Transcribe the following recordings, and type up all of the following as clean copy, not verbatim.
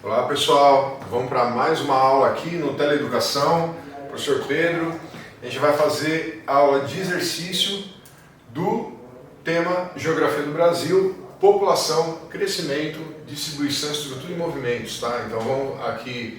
Olá pessoal, vamos para mais uma aula aqui no Teleeducação, professor Pedro. A gente vai fazer aula de exercício do tema Geografia do Brasil, População, Crescimento, Distribuição, Estrutura e Movimentos, tá? Então vamos aqui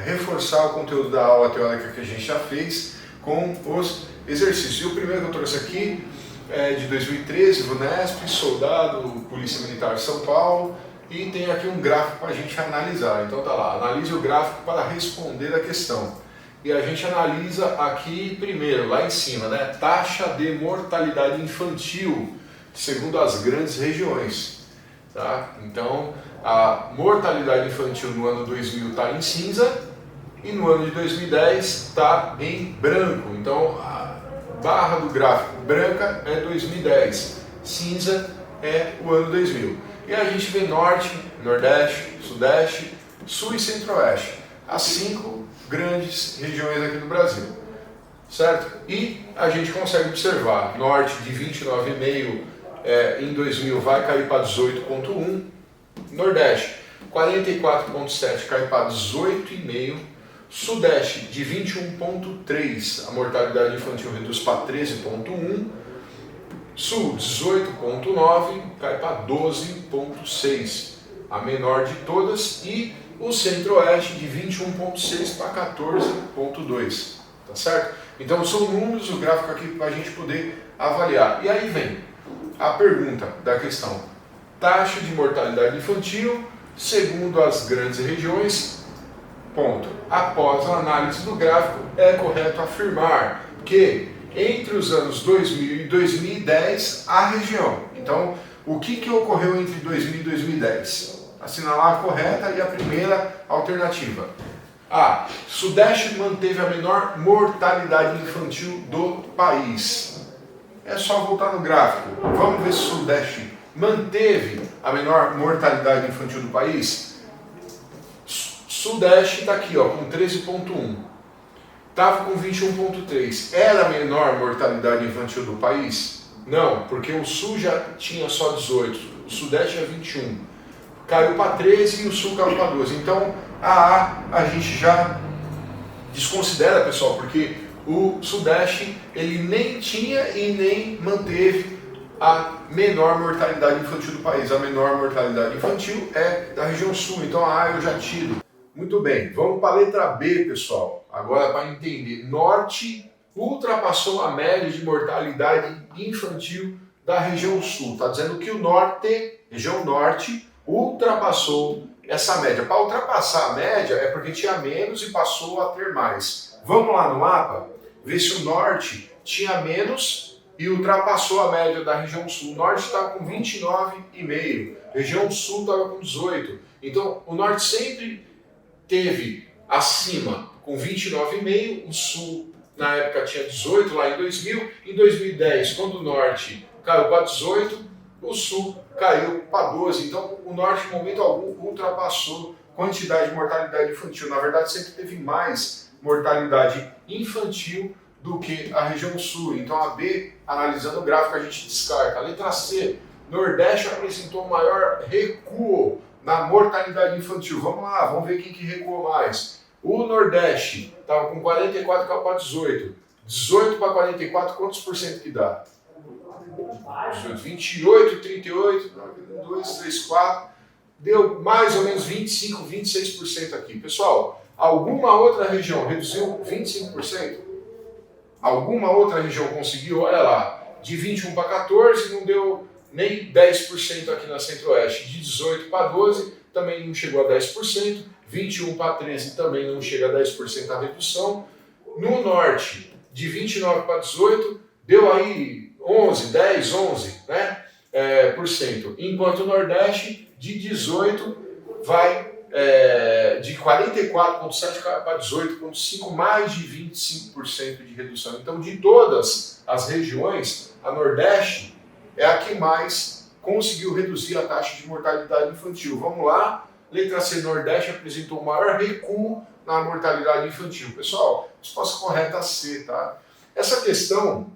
reforçar o conteúdo da aula teórica que a gente já fez com os exercícios. E o primeiro que eu trouxe aqui é de 2013, VUNESP, Soldado, Polícia Militar de São Paulo. E tem aqui um gráfico para a gente analisar. Então tá lá, analise o gráfico para responder a questão. E a gente analisa aqui primeiro, lá em cima, né? Taxa de mortalidade infantil, segundo as grandes regiões. Tá? Então, a mortalidade infantil no ano 2000 está em cinza e no ano de 2010 está em branco. Então, a barra do gráfico branca é 2010, cinza é o ano 2000. E a gente vê Norte, Nordeste, Sudeste, Sul e Centro-Oeste, as 5 grandes regiões aqui do Brasil, certo? E a gente consegue observar, Norte de 29,5 em 2000 vai cair para 18,1, Nordeste 44,7 cai para 18,5, Sudeste de 21,3 a mortalidade infantil reduz para 13,1, Sul 18,9 cai para 12,6, a menor de todas, e o Centro-Oeste de 21,6 para 14,2, tá certo? Então são números do gráfico aqui para a gente poder avaliar. E aí vem a pergunta da questão: taxa de mortalidade infantil segundo as grandes regiões, ponto. Após a análise do gráfico, é correto afirmar que entre os anos 2000 e 2010, a região. Então, o que ocorreu entre 2000 e 2010? Assinalar a correta e a primeira alternativa. A. Sudeste manteve a menor mortalidade infantil do país. É só voltar no gráfico. Vamos ver se o Sudeste manteve a menor mortalidade infantil do país. Sudeste está aqui, ó, com 13,1. Estava com 21,3. Era a menor mortalidade infantil do país? Não, porque o Sul já tinha só 18, o Sudeste é 21. Caiu para 13 e o Sul caiu para 12. Então, a gente já desconsidera, pessoal, porque o Sudeste ele nem tinha e nem manteve a menor mortalidade infantil do país. A menor mortalidade infantil é da região Sul, então a eu já tiro. Muito bem, vamos para a letra B, pessoal. Agora, para entender, Norte ultrapassou a média de mortalidade infantil da região Sul. Está dizendo que o Norte, região Norte, ultrapassou essa média. Para ultrapassar a média é porque tinha menos e passou a ter mais. Vamos lá no mapa, ver se o Norte tinha menos e ultrapassou a média da região Sul. O Norte estava com 29,5, região Sul estava com 18. Então, o Norte sempre teve acima com 29,5, o Sul na época tinha 18 lá em 2000, em 2010, quando o Norte caiu para 18, o Sul caiu para 12, então o Norte em momento algum ultrapassou quantidade de mortalidade infantil, na verdade sempre teve mais mortalidade infantil do que a região Sul. Então a B, analisando o gráfico, a gente descarta. A letra C, Nordeste apresentou maior recuo na mortalidade infantil. Vamos lá, vamos ver quem que recuou mais. O Nordeste estava com 44, caiu para 18. 18 para 44, quantos por cento que dá? 28, 38, 2, 3, 4. Deu mais ou menos 25, 26% aqui. Pessoal, alguma outra região reduziu 25%? Alguma outra região conseguiu? Olha lá, de 21 para 14 não deu nem 10% aqui na Centro-Oeste. De 18 para 12 também não chegou a 10%. 21 para 13 também não chega a 10% a redução. No Norte, de 29 para 18, deu aí 11, 10, 11, né, por cento. Enquanto o Nordeste, de 18, vai de 44,7 para 18,5, mais de 25% de redução. Então, de todas as regiões, a Nordeste é a que mais conseguiu reduzir a taxa de mortalidade infantil. Vamos lá, letra C, Nordeste apresentou o maior recuo na mortalidade infantil. Pessoal, resposta correta é C, tá? Essa questão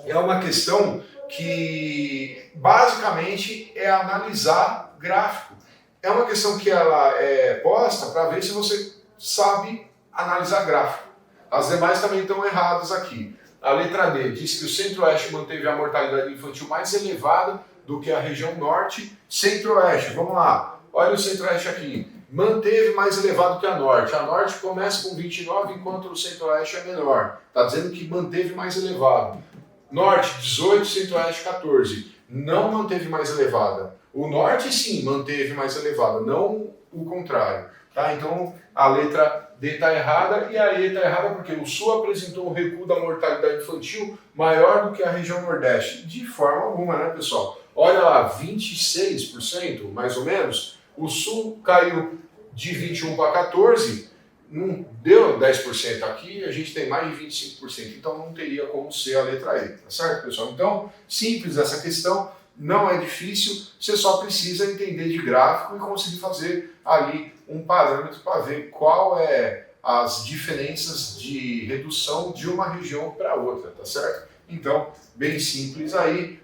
é uma questão que basicamente é analisar gráfico. é uma questão que ela é posta para ver se você sabe analisar gráfico. As demais também estão erradas aqui. A letra D diz que o Centro-Oeste manteve a mortalidade infantil mais elevada do que a região Norte. Centro-Oeste, vamos lá. Olha o Centro-Oeste aqui. Manteve mais elevado que a Norte. A Norte começa com 29, enquanto o Centro-Oeste é menor. Está dizendo que manteve mais elevado. Norte, 18, Centro-Oeste, 14. Não manteve mais elevada. O Norte, sim, manteve mais elevada, não o contrário. Tá? Então, a letra D está errada e a E está errada porque o Sul apresentou um recuo da mortalidade infantil maior do que a região Nordeste. De forma alguma, né, pessoal? Olha lá, 26%, mais ou menos. O Sul caiu de 21 para 14, não deu 10%. Aqui a gente tem mais de 25%, então não teria como ser a letra E, tá certo, pessoal? Então, simples essa questão, não é difícil, você só precisa entender de gráfico e conseguir fazer ali um parâmetro para ver qual é as diferenças de redução de uma região para outra, tá certo? Então, bem simples aí,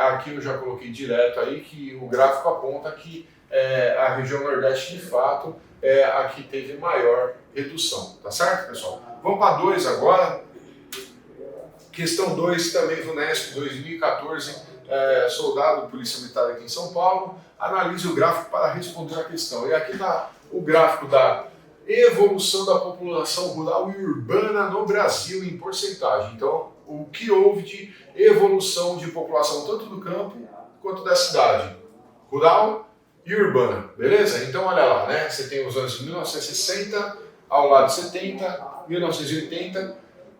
aqui eu já coloquei direto aí que o gráfico aponta que a região Nordeste de fato a que teve maior redução, tá certo, pessoal? Vamos para 2 agora. Questão 2, também VUNESP 2014, soldado, Polícia Militar aqui em São Paulo, analise o gráfico para responder a questão. E aqui está o gráfico da evolução da população rural e urbana no Brasil em porcentagem. Então, o que houve de evolução de população tanto do campo quanto da cidade, rural e urbana, beleza? Então olha lá, né? Você tem os anos de 1960, ao lado 70, 1980,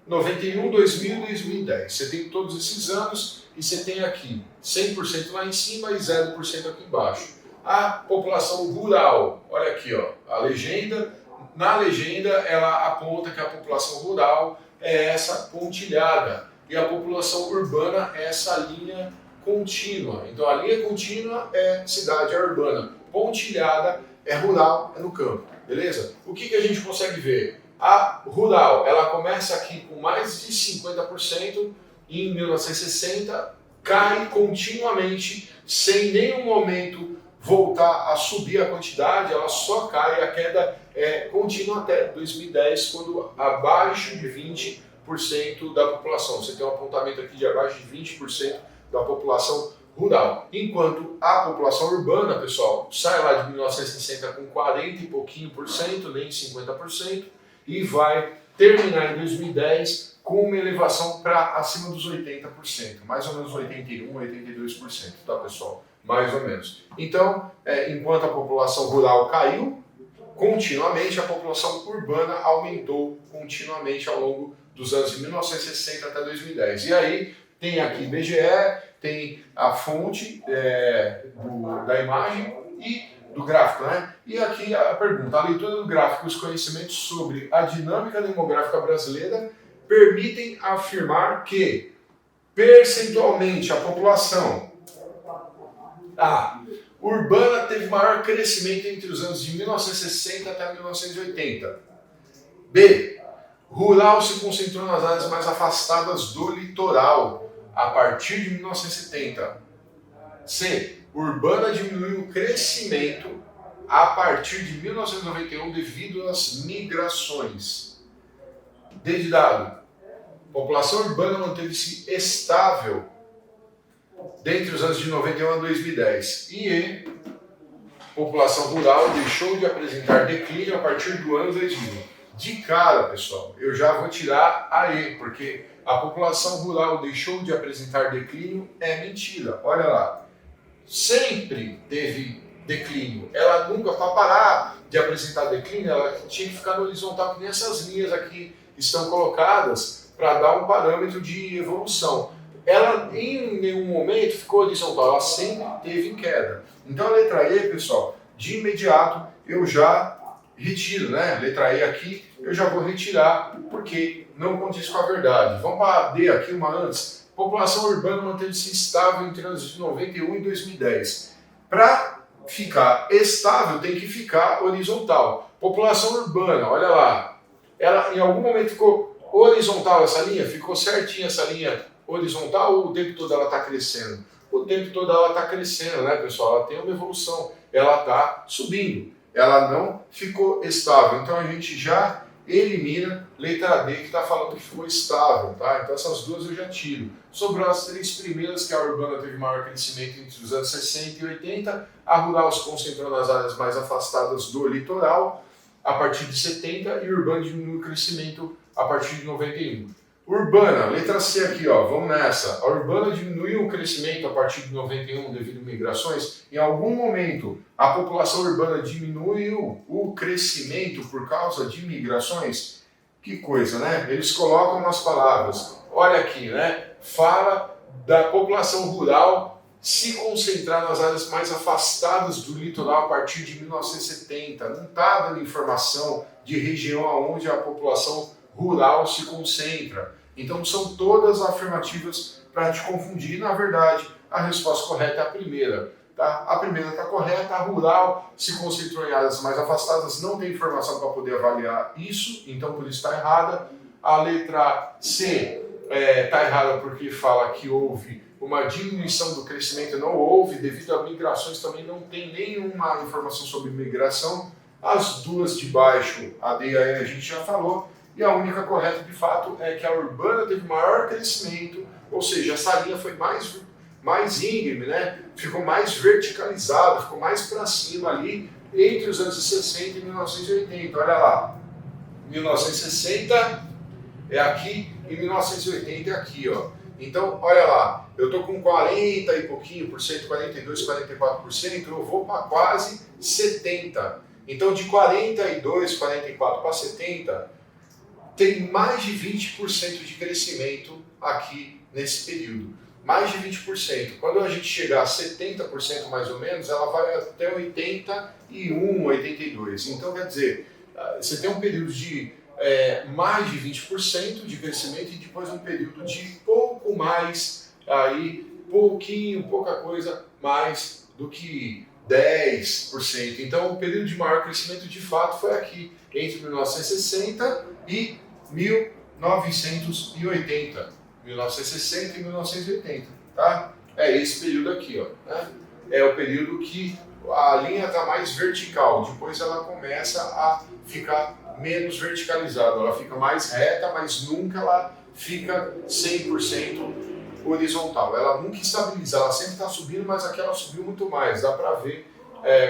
91, 2000 e 2010. Você tem todos esses anos e você tem aqui 100% lá em cima e 0% aqui embaixo. A população rural, olha aqui, ó, a legenda. Na legenda ela aponta que a população rural é essa pontilhada e a população urbana é essa linha contínua. Então a linha contínua é cidade, é urbana. Pontilhada é rural, é no campo, beleza? O que a gente consegue ver? A rural, ela começa aqui com mais de 50% em 1960, cai continuamente, sem nenhum momento voltar a subir a quantidade, ela só cai, a queda é contínua até 2010, quando abaixo de 20% da população. Você tem um apontamento aqui de abaixo de 20% da população rural. Enquanto a população urbana, pessoal, sai lá de 1960 com 40 e pouquinho por cento, nem 50%, e vai terminar em 2010 com uma elevação para acima dos 80%, mais ou menos 81%, 82%, tá, pessoal? Mais ou menos. Então, enquanto a população rural caiu continuamente, a população urbana aumentou continuamente ao longo dos anos de 1960 até 2010. E aí, tem aqui IBGE, tem a fonte da imagem e do gráfico, né? E aqui a pergunta, a leitura do gráfico e os conhecimentos sobre a dinâmica demográfica brasileira permitem afirmar que, percentualmente, a população urbana teve maior crescimento entre os anos de 1960 até 1980. B, rural se concentrou nas áreas mais afastadas do litoral a partir de 1970. C, urbana diminuiu o crescimento a partir de 1991 devido às migrações. D de dado, população urbana manteve-se estável dentre os anos de 91 a 2010. E E, população rural deixou de apresentar declínio a partir do ano 2000. De cara, pessoal, eu já vou tirar a E, porque a população rural deixou de apresentar declínio é mentira. Olha lá, sempre teve declínio. Ela nunca, para parar de apresentar declínio, ela tinha que ficar no horizontal, que nem essas linhas aqui estão colocadas para dar um parâmetro de evolução. Ela em nenhum momento ficou horizontal, ela sempre teve em queda. Então a letra E, pessoal, de imediato eu já retiro, né? Letra E aqui eu já vou retirar porque não condiz com a verdade. Vamos para a D aqui uma antes. População urbana manteve-se estável entre anos de 91 e 2010. Para ficar estável tem que ficar horizontal. População urbana, olha lá, ela em algum momento ficou horizontal essa linha? Ficou certinha essa linha horizontal ou o tempo todo ela está crescendo? O tempo todo ela está crescendo, né, pessoal? Ela tem uma evolução. ela está subindo, ela não ficou estável. Então a gente já elimina letra D, que está falando que ficou estável, tá? Então essas duas eu já tiro. Sobrou as três primeiras, que a urbana teve maior crescimento entre os anos 60 e 80, a rural se concentrou nas áreas mais afastadas do litoral, a partir de 70, e urbana diminuiu o crescimento a partir de 91. Urbana, letra C aqui, ó, vamos nessa. A urbana diminuiu o crescimento a partir de 91 devido a migrações. Em algum momento, a população urbana diminuiu o crescimento por causa de migrações? Que coisa, né? Eles colocam umas palavras. Olha aqui, né? Fala da população rural se concentrar nas áreas mais afastadas do litoral a partir de 1970. Não está dando informação de região onde a população rural se concentra. Então são todas afirmativas para te confundir. Na verdade, a resposta correta é a primeira. Tá? A primeira está correta, a rural se concentrou em áreas mais afastadas, não tem informação para poder avaliar isso, então por isso está errada. A letra C está errada porque fala que houve uma diminuição do crescimento, não houve, devido a migrações também não tem nenhuma informação sobre migração. As duas de baixo, a D e a E, a gente já falou. E a única correta, de fato, é que a urbana teve maior crescimento, ou seja, essa linha foi mais íngreme, né? Ficou mais verticalizada, ficou mais para cima ali, entre os anos 60 e 1980. Olha lá, 1960 é aqui e 1980 é aqui, ó. Então, olha lá, eu estou com 40 e pouquinho por cento, 42, 44%, eu vou para quase 70%. Então, de 42, 44 para 70%, tem mais de 20% de crescimento aqui nesse período. Mais de 20%. Quando a gente chegar a 70% mais ou menos, ela vai até 81, 82. Então, quer dizer, você tem um período de mais de 20% de crescimento e depois um período de pouco mais, aí pouca coisa mais do que 10%. Então, o período de maior crescimento de fato foi aqui, entre 1960 e 1980. 1960 e 1980, tá? É esse período aqui, ó, né? É o período que a linha está mais vertical, depois ela começa a ficar menos verticalizada, ela fica mais reta, mas nunca ela fica 100% horizontal. Ela nunca estabiliza, ela sempre está subindo, mas aqui ela subiu muito mais, dá para ver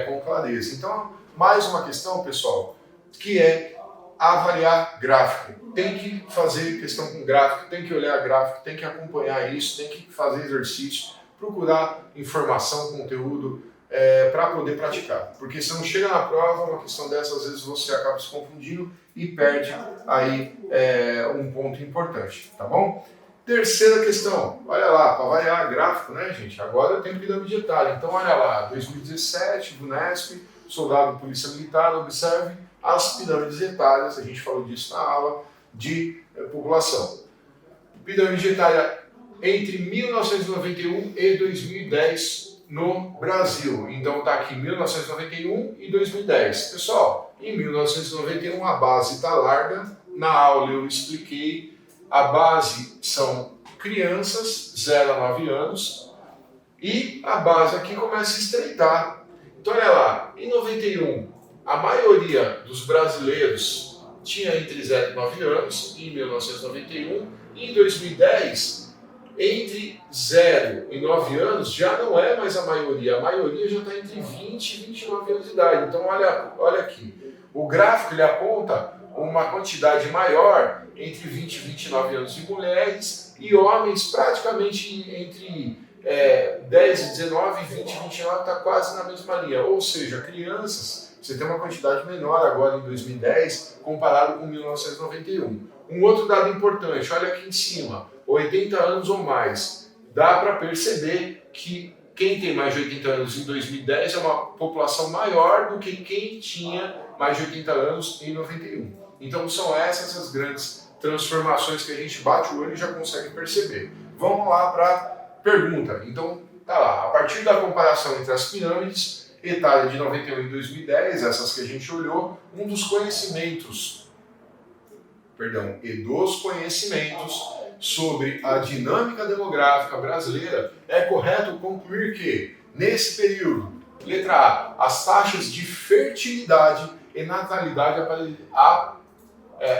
com clareza. Então, mais uma questão, pessoal, que é avaliar gráfico. Tem que fazer questão com gráfico, tem que olhar gráfico, tem que acompanhar isso, tem que fazer exercício, procurar informação, conteúdo para poder praticar. Porque se não chega na prova, uma questão dessa, às vezes você acaba se confundindo e perde aí um ponto importante, tá bom? Terceira questão, olha lá, para avaliar gráfico, né, gente? Agora eu tenho pirâmide etária. Então, olha lá, 2017, VUNESP, soldado Polícia Militar, observe as pirâmides etárias, a gente falou disso na aula de população. Pirâmide etária entre 1991 e 2010 no Brasil. Então está aqui 1991 e 2010. Pessoal, em 1991 a base está larga, na aula eu expliquei, a base são crianças, 0 a 9 anos, e a base aqui começa a estreitar. Então olha lá, em 91, a maioria dos brasileiros tinha entre 0 e 9 anos, em 1991, e em 2010, entre 0 e 9 anos já não é mais a maioria já está entre 20 e 29 anos de idade. Então olha aqui, o gráfico ele aponta uma quantidade maior entre 20 e 29 anos de mulheres e homens praticamente entre 10 e 19, 20 e 29 está quase na mesma linha, ou seja, crianças. Você tem uma quantidade menor agora em 2010 comparado com 1991. Um outro dado importante, olha aqui em cima, 80 anos ou mais. Dá para perceber que quem tem mais de 80 anos em 2010 é uma população maior do que quem tinha mais de 80 anos em 91. Então são essas as grandes transformações que a gente bate o olho e já consegue perceber. Vamos lá para a pergunta. Então, tá lá, a partir da comparação entre as pirâmides, etária de 91 e 2010, essas que a gente olhou, e dos conhecimentos sobre a dinâmica demográfica brasileira, é correto concluir que, nesse período, Letra A, as taxas de fertilidade e natalidade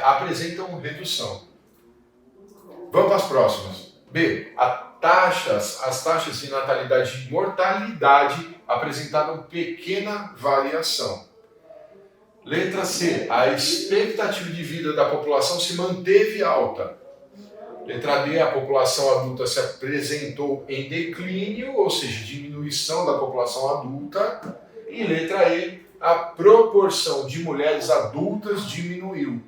apresentam redução. Vamos para as próximas. B, as taxas de natalidade e mortalidade apresentaram pequena variação. Letra C, a expectativa de vida da população se manteve alta. Letra D, a população adulta se apresentou em declínio, ou seja, diminuição da população adulta. E letra E, a proporção de mulheres adultas diminuiu,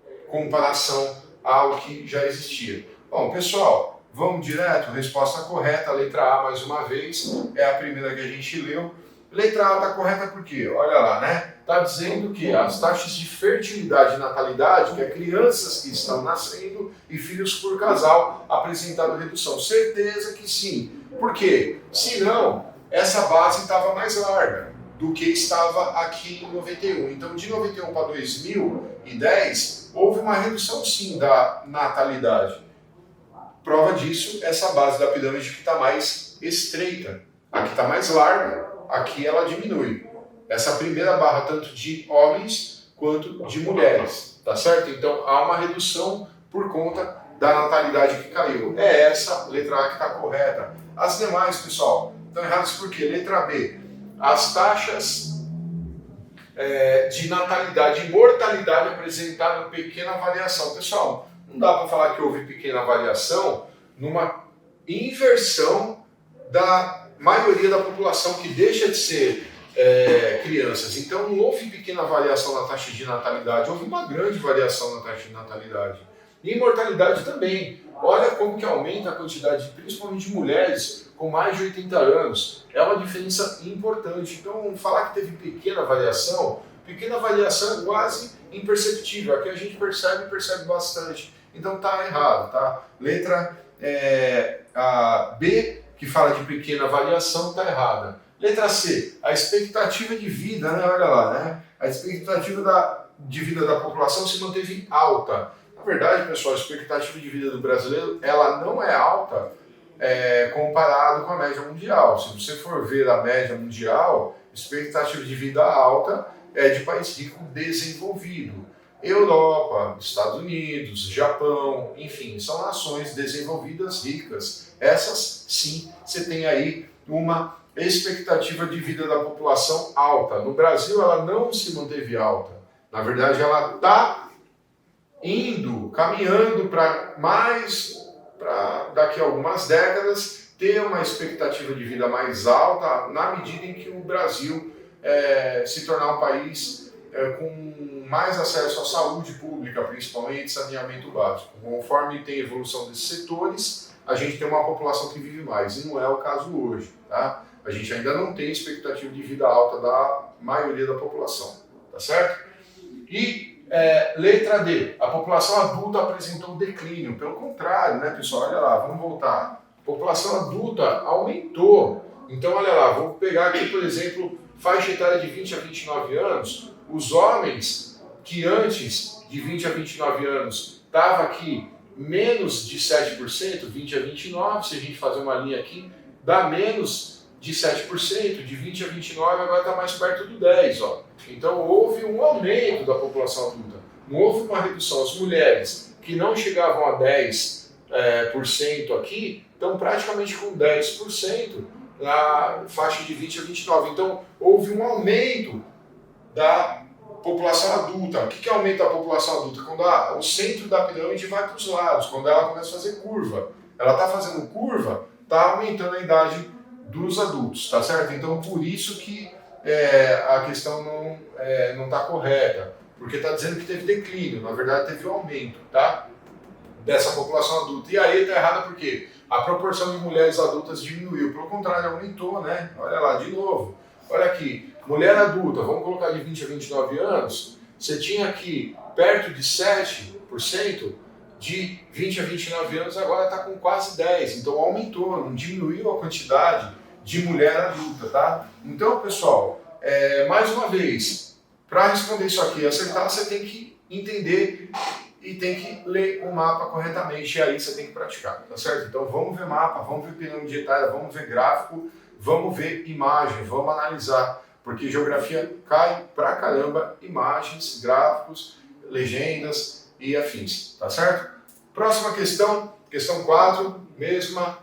em comparação ao que já existia. Bom, pessoal, vamos direto, resposta correta, letra A mais uma vez, é a primeira que a gente leu. Letra A está correta por quê? Olha lá, né? Está dizendo que as taxas de fertilidade e natalidade, que é crianças que estão nascendo e filhos por casal, apresentaram redução. Certeza que sim. Por quê? Senão, essa base estava mais larga do que estava aqui em 91. Então, de 91 para 2010, houve uma redução sim da natalidade. Prova disso, essa base da pirâmide que está mais estreita. Aqui está mais larga, aqui ela diminui. Essa primeira barra, tanto de homens quanto de mulheres, tá certo? Então há uma redução por conta da natalidade que caiu. É essa letra A que está correta. As demais, pessoal, estão erradas por quê? Letra B, as taxas de natalidade e mortalidade apresentaram pequena variação. Pessoal, não dá para falar que houve pequena variação numa inversão da maioria da população que deixa de ser crianças. Então não houve pequena variação na taxa de natalidade, houve uma grande variação na taxa de natalidade. E mortalidade também. Olha como que aumenta a quantidade, principalmente de mulheres com mais de 80 anos. É uma diferença importante. Então falar que teve pequena variação é quase imperceptível. Aqui a gente percebe bastante. Então está errado, tá? Letra a B, que fala de pequena variação, está errada. Letra C, a expectativa de vida, né? Olha lá, né? A expectativa de vida da população se manteve alta. Na verdade, pessoal, a expectativa de vida do brasileiro, ela não é alta comparado com a média mundial. Se você for ver a média mundial, expectativa de vida alta é de país rico desenvolvido. Europa, Estados Unidos, Japão, enfim, são nações desenvolvidas ricas. Essas, sim, você tem aí uma expectativa de vida da população alta. No Brasil, ela não se manteve alta. Na verdade, ela está caminhando para daqui a algumas décadas, ter uma expectativa de vida mais alta na medida em que o Brasil se tornar um país com mais acesso à saúde pública, principalmente saneamento básico. Conforme tem evolução desses setores, a gente tem uma população que vive mais, e não é o caso hoje, tá? A gente ainda não tem expectativa de vida alta da maioria da população, tá certo? E letra D, a população adulta apresentou declínio. Pelo contrário, né, pessoal? Olha lá, vamos voltar. A população adulta aumentou. Então, olha lá, vou pegar aqui, por exemplo, faixa etária de 20 a 29 anos. Os homens que antes de 20 a 29 anos estavam aqui menos de 7%, 20 a 29, se a gente fazer uma linha aqui, dá menos de 7%, de 20 a 29 agora está mais perto do 10%. Ó. Então houve um aumento da população adulta, não houve uma redução. As mulheres que não chegavam a 10% aqui estão praticamente com 10% na faixa de 20 a 29. Então houve um aumento da população adulta. O que aumenta a população adulta? Quando o centro da pirâmide vai para os lados, quando ela começa a fazer curva. Ela está fazendo curva, está aumentando a idade dos adultos, tá certo? Então, por isso que a questão não está correta, porque está dizendo que teve declínio, na verdade teve um aumento, tá? Dessa população adulta. E aí está errada porque a proporção de mulheres adultas diminuiu, pelo contrário, aumentou, né? Olha lá, de novo. Olha aqui, mulher adulta, vamos colocar de 20 a 29 anos, você tinha aqui perto de 7%, de 20 a 29 anos, agora está com quase 10%. Então aumentou, não diminuiu a quantidade de mulher adulta, tá? Então, pessoal, mais uma vez, para responder isso aqui e acertar, você tem que entender e tem que ler o mapa corretamente, e aí você tem que praticar, tá certo? Então vamos ver mapa, vamos ver pirâmide etária, vamos ver gráfico, vamos ver imagem, vamos analisar, porque geografia cai pra caramba imagens, gráficos, legendas e afins, tá certo? Próxima questão, questão 4, mesma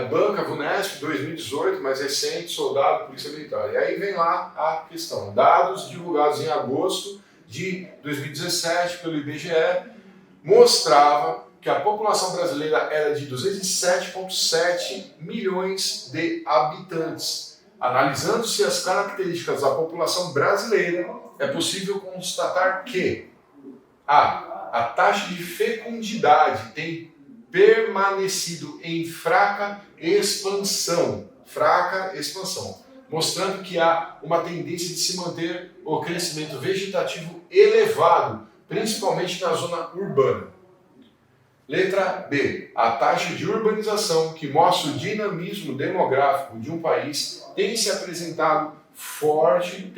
banca VUNESP 2018, mais recente, soldado, polícia militar. E aí vem lá a questão, dados divulgados em agosto de 2017 pelo IBGE mostrava que a população brasileira era de 207,7 milhões de habitantes. Analisando-se as características da população brasileira, é possível constatar que a taxa de fecundidade tem permanecido em fraca expansão, mostrando que há uma tendência de se manter o crescimento vegetativo elevado, principalmente na zona urbana. Letra B. A taxa de urbanização, que mostra o dinamismo demográfico de um país, tem apresentado forte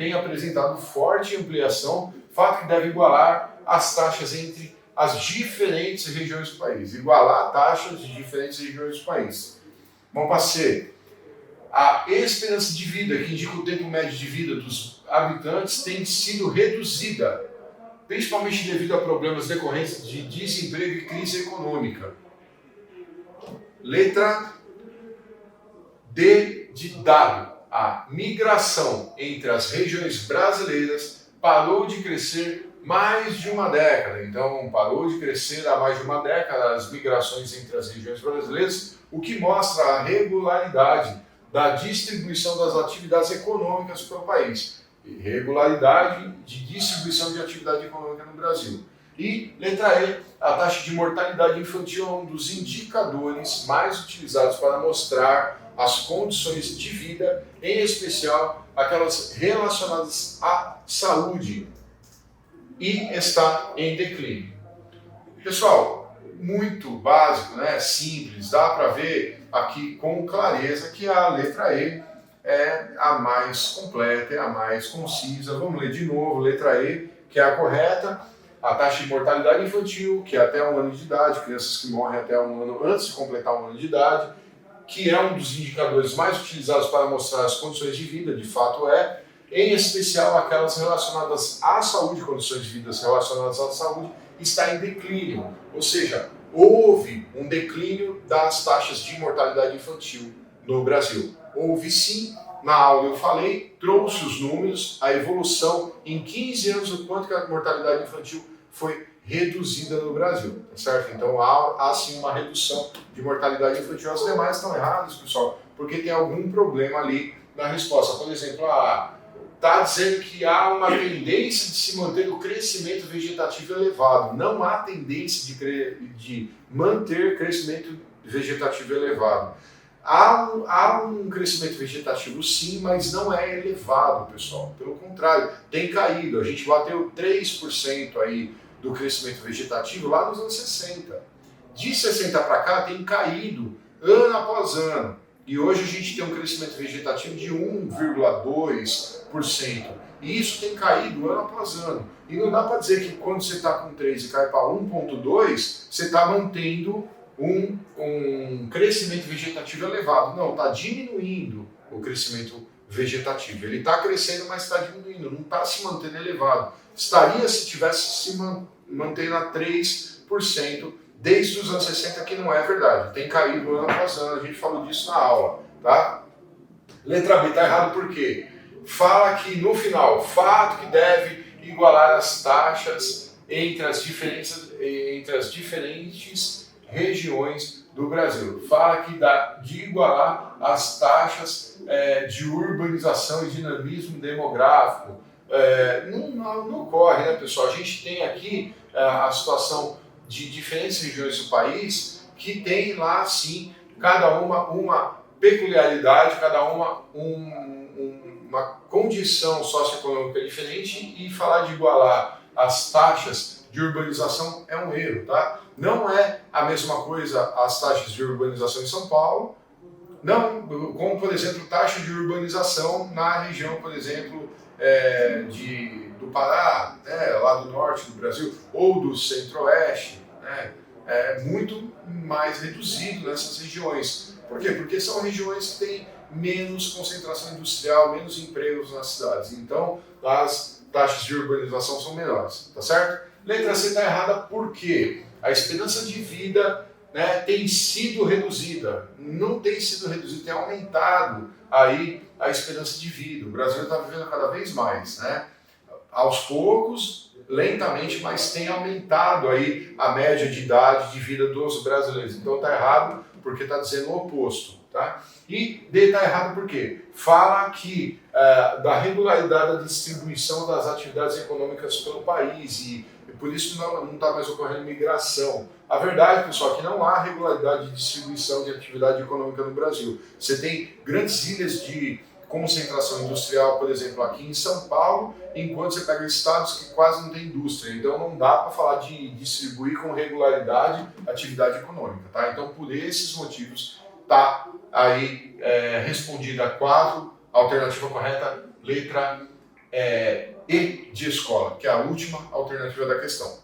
ampliação, fato que deve igualar as taxas entre as diferentes regiões do país. Igualar taxas de diferentes regiões do país. Vamos para C. A esperança de vida, que indica o tempo médio de vida dos habitantes, tem sido reduzida, principalmente devido a problemas decorrentes de desemprego e crise econômica. Letra D de dado. A migração entre as regiões brasileiras parou de crescer mais de uma década. Então, parou de crescer há mais de uma década as migrações entre as regiões brasileiras, o que mostra a regularidade da distribuição das atividades econômicas pelo país. Regularidade de distribuição de atividade econômica no Brasil. E, letra E, a taxa de mortalidade infantil é um dos indicadores mais utilizados para mostrar as condições de vida, em especial aquelas relacionadas à saúde, e está em declínio. Pessoal, muito básico, né? Simples, dá para ver aqui com clareza que a letra E é a mais completa, é a mais concisa. Vamos ler de novo, letra E, que é a correta. A taxa de mortalidade infantil, que é até 1 ano de idade, crianças que morrem até 1 ano antes de completar 1 ano de idade, que é um dos indicadores mais utilizados para mostrar as condições de vida, de fato é, em especial aquelas relacionadas à saúde, condições de vida relacionadas à saúde, está em declínio. Ou seja, houve um declínio das taxas de mortalidade infantil no Brasil. Houve sim, na aula eu falei, trouxe os números, a evolução em 15 anos, o quanto que a mortalidade infantil foi reduzida no Brasil, tá certo? Então há sim uma redução de mortalidade infantil. As demais estão erradas, pessoal, porque tem algum problema ali na resposta. Por exemplo, está dizendo que há uma tendência de se manter o crescimento vegetativo elevado. Não há tendência de manter crescimento vegetativo elevado. Há um crescimento vegetativo sim, mas não é elevado, pessoal. Pelo contrário, tem caído. A gente bateu 3% aí do crescimento vegetativo lá nos anos 60. De 60 para cá tem caído ano após ano. E hoje a gente tem um crescimento vegetativo de 1,2%. E isso tem caído ano após ano. E não dá para dizer que quando você está com 3 e cai para 1,2, você está mantendo um crescimento vegetativo elevado. Não, está diminuindo o crescimento vegetativo. Ele está crescendo, mas está diminuindo, não está se mantendo elevado. Estaria se tivesse se mantendo a 3% desde os anos 60, que não é verdade. Tem caído ano após ano, a gente falou disso na aula, tá? Letra B está errado por quê? Fala que no final, fato que deve igualar as taxas entre as diferentes regiões do Brasil. Fala que dá de igualar as taxas de urbanização e dinamismo demográfico. Não ocorre, né, pessoal? A gente tem aqui a situação de diferentes regiões do país que tem lá, sim, cada uma peculiaridade, cada uma condição socioeconômica diferente, e falar de igualar as taxas de urbanização é um erro, tá? Não é a mesma coisa as taxas de urbanização em São Paulo, não, como, por exemplo, taxa de urbanização na região, por exemplo, do Pará, né, lá do norte do Brasil, ou do centro-oeste, né, é muito mais reduzido nessas regiões. Por quê? Porque são regiões que têm menos concentração industrial, menos empregos nas cidades. Então, as taxas de urbanização são menores, tá certo? Letra C está errada por quê? A esperança de vida, né, tem sido reduzida. Não tem sido reduzida, tem aumentado aí a esperança de vida. O Brasil está vivendo cada vez mais, né? Aos poucos, lentamente, mas tem aumentado aí a média de idade de vida dos brasileiros. Então está errado porque está dizendo o oposto, tá? E D está errado por quê? Fala que da regularidade da distribuição das atividades econômicas pelo país e por isso não está mais ocorrendo migração. A verdade, pessoal, é que não há regularidade de distribuição de atividade econômica no Brasil. Você tem grandes ilhas de concentração industrial, por exemplo, aqui em São Paulo, enquanto você pega estados que quase não tem indústria. Então não dá para falar de distribuir com regularidade atividade econômica, tá? Então por esses motivos está aí respondida a quadro, alternativa correta, letra E de escola, que é a última alternativa da questão.